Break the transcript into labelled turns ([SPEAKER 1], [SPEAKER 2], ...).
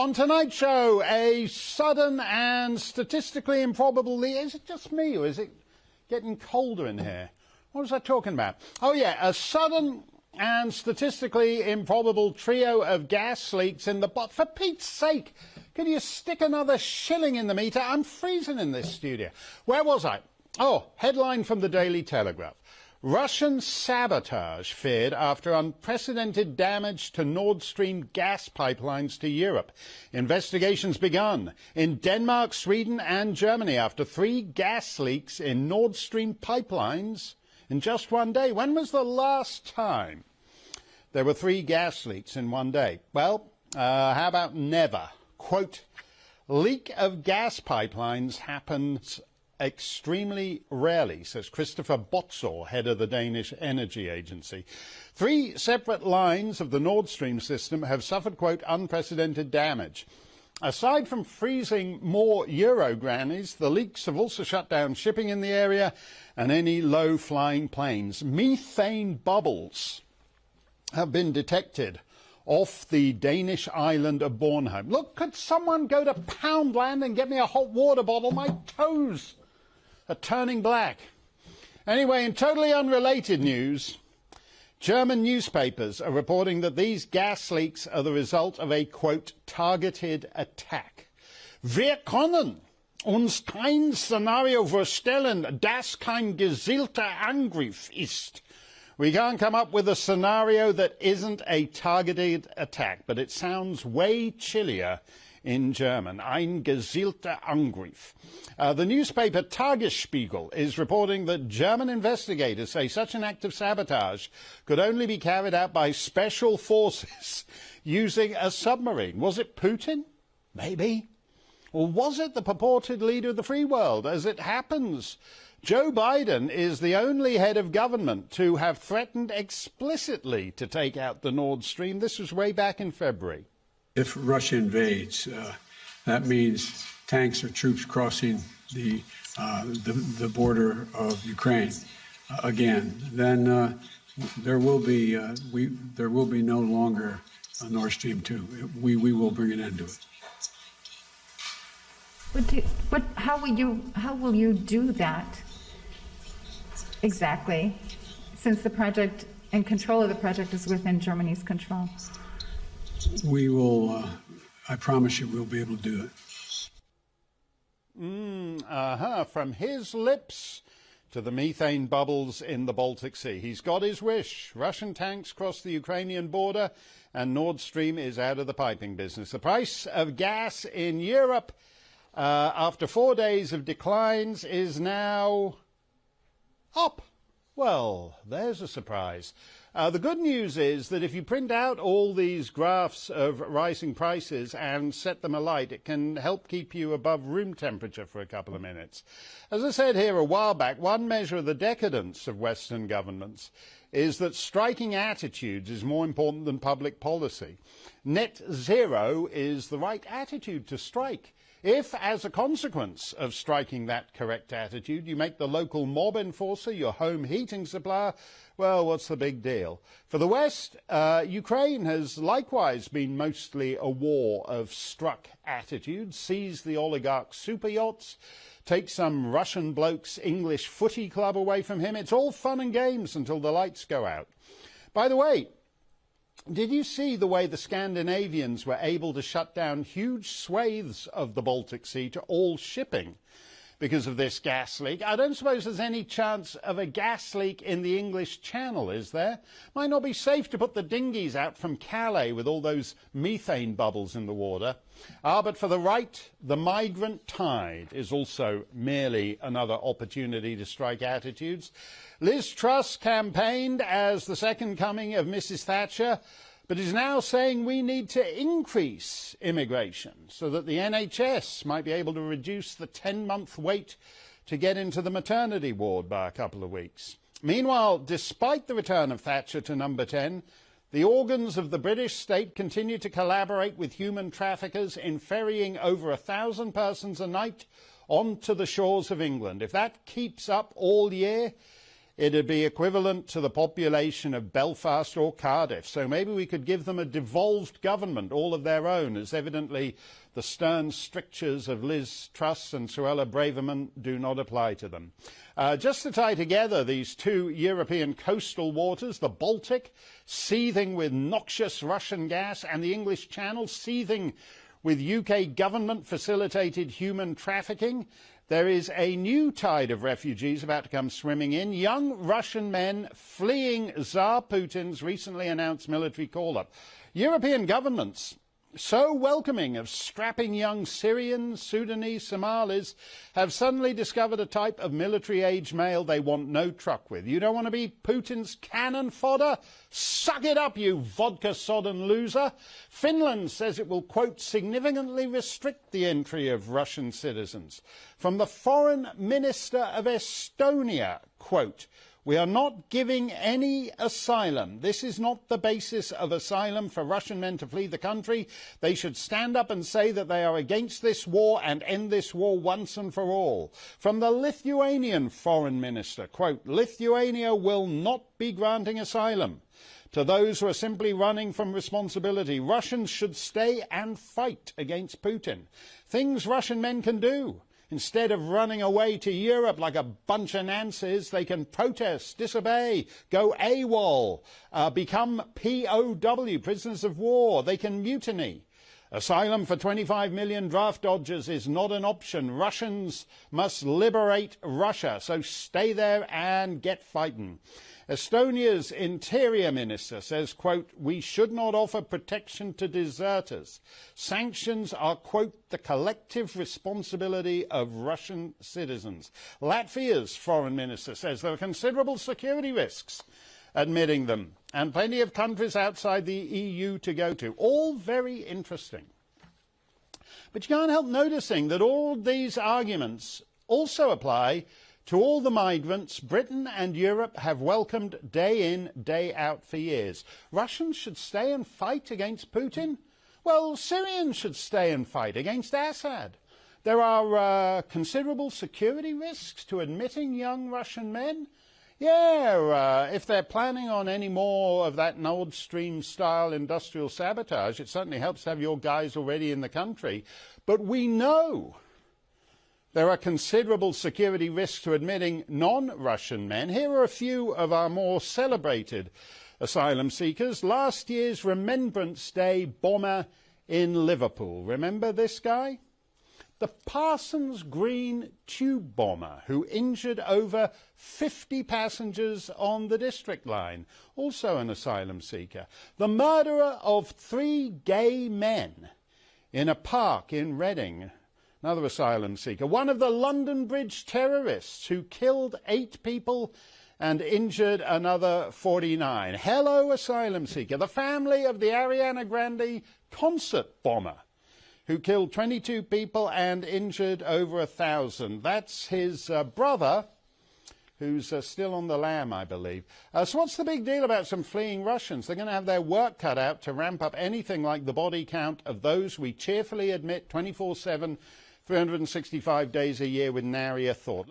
[SPEAKER 1] On tonight's show, a sudden and statistically improbable... Is it just me, or is it getting colder in here? What was I talking about? Oh, yeah, a sudden and statistically improbable trio of gas leaks in the... For Pete's sake, could you stick another shilling in the meter? I'm freezing in this studio. Where was I? Oh, headline from the Daily Telegraph. Russian sabotage feared after unprecedented damage to Nord Stream gas pipelines to Europe. Investigations begun in Denmark, Sweden and Germany after 3 gas leaks in Nord Stream pipelines in just one day. When was the last time there were 3 gas leaks in one day? Well, how about never? Quote, leak of gas pipelines happens extremely rarely, says Christopher Botzor, head of the Danish Energy Agency. 3 separate lines of the Nord Stream system have suffered, quote, unprecedented damage. Aside from freezing more Euro grannies, the leaks have also shut down shipping in the area and any low-flying planes. Methane bubbles have been detected off the Danish island of Bornholm. Look, could someone go to Poundland and get me a hot water bottle? My toes are turning black. Anyway, in totally unrelated news, German newspapers are reporting that these gas leaks are the result of a, quote, targeted attack. Wir können uns kein Szenario vorstellen, das kein gezielter Angriff ist. We can't come up with a scenario that isn't a targeted attack, but it sounds way chillier in German. Ein gezielter Angriff. The newspaper Tagesspiegel is reporting that German investigators say such an act of sabotage could only be carried out by special forces using a submarine. Was it Putin? Maybe. Or was it the purported leader of the free world? As it happens, Joe Biden is the only head of government to have threatened explicitly to take out the Nord Stream. This was way back in February.
[SPEAKER 2] If Russia invades, that means tanks or troops crossing the border of Ukraine again. Then there will be no longer a Nord Stream 2. We will bring an end to it.
[SPEAKER 3] How will you do that exactly, since the project and control of the project is within Germany's control?
[SPEAKER 2] We will, I promise you, we'll be able to do it.
[SPEAKER 1] From his lips to the methane bubbles in the Baltic Sea. He's got his wish. Russian tanks cross the Ukrainian border and Nord Stream is out of the piping business. The price of gas in Europe after 4 days of declines is now up. Well, there's a surprise. The good news is that if you print out all these graphs of rising prices and set them alight, it can help keep you above room temperature for a couple of minutes. As I said here a while back, one measure of the decadence of Western governments is that striking attitudes is more important than public policy. Net zero is the right attitude to strike. If, as a consequence of striking that correct attitude, you make the local mob enforcer your home heating supplier, well, what's the big deal? For the West, Ukraine has likewise been mostly a war of struck attitudes. Seize the oligarch super yachts, take some Russian bloke's English footy club away from him. It's all fun and games until the lights go out. By the way, did you see the way the Scandinavians were able to shut down huge swathes of the Baltic Sea to all shipping because of this gas leak? I don't suppose there's any chance of a gas leak in the English Channel, is there? Might not be safe to put the dinghies out from Calais with all those methane bubbles in the water. But for the right, the migrant tide is also merely another opportunity to strike attitudes. Liz Truss campaigned as the second coming of Mrs. Thatcher, but is now saying we need to increase immigration so that the NHS might be able to reduce the 10-month wait to get into the maternity ward by a couple of weeks. Meanwhile, despite the return of Thatcher to number 10, the organs of the British state continue to collaborate with human traffickers in ferrying over 1,000 persons a night onto the shores of England. If that keeps up all year, It'd be equivalent to the population of Belfast or Cardiff. So maybe we could give them a devolved government all of their own, as evidently the stern strictures of Liz Truss and Suella Braverman do not apply to them. Just to tie together these two European coastal waters, the Baltic seething with noxious Russian gas and the English Channel seething with UK government-facilitated human trafficking, there is a new tide of refugees about to come swimming in. Young Russian men fleeing Tsar Putin's recently announced military call-up. European governments, so welcoming of strapping young Syrians, Sudanese, Somalis, have suddenly discovered a type of military-age male they want no truck with. You don't want to be Putin's cannon fodder? Suck it up, you vodka-sodden loser. Finland says it will, quote, significantly restrict the entry of Russian citizens. From the Foreign Minister of Estonia, quote, we are not giving any asylum. This is not the basis of asylum for Russian men to flee the country. They should stand up and say that they are against this war and end this war once and for all. From the Lithuanian foreign minister, quote, Lithuania will not be granting asylum to those who are simply running from responsibility. Russians should stay and fight against Putin. Things Russian men can do. Instead of running away to Europe like a bunch of Nancies, they can protest, disobey, go AWOL, become POW, prisoners of war. They can mutiny. Asylum for 25 million draft dodgers is not an option. Russians must liberate Russia, so stay there and get fighting. Estonia's interior minister says, quote, we should not offer protection to deserters. Sanctions are, quote, the collective responsibility of Russian citizens. Latvia's foreign minister says there are considerable security risks admitting them, and plenty of countries outside the EU to go to. All very interesting. But you can't help noticing that all these arguments also apply to all the migrants Britain and Europe have welcomed day in, day out for years. Russians should stay and fight against Putin? Well, Syrians should stay and fight against Assad. There are considerable security risks to admitting young Russian men. Yeah, if they're planning on any more of that Nord Stream-style industrial sabotage, it certainly helps to have your guys already in the country. But we know there are considerable security risks to admitting non-Russian men. Here are a few of our more celebrated asylum seekers. Last year's Remembrance Day bomber in Liverpool. Remember this guy? The Parsons Green tube bomber who injured over 50 passengers on the District Line, also an asylum seeker. The murderer of 3 gay men in a park in Reading, another asylum seeker. One of the London Bridge terrorists who killed 8 people and injured another 49. Hello, asylum seeker. The family of the Ariana Grande concert bomber who killed 22 people and injured over 1,000. That's his brother, who's still on the lam, I believe. So what's the big deal about some fleeing Russians? They're going to have their work cut out to ramp up anything like the body count of those we cheerfully admit 24/7, 365 days a year with nary a thought.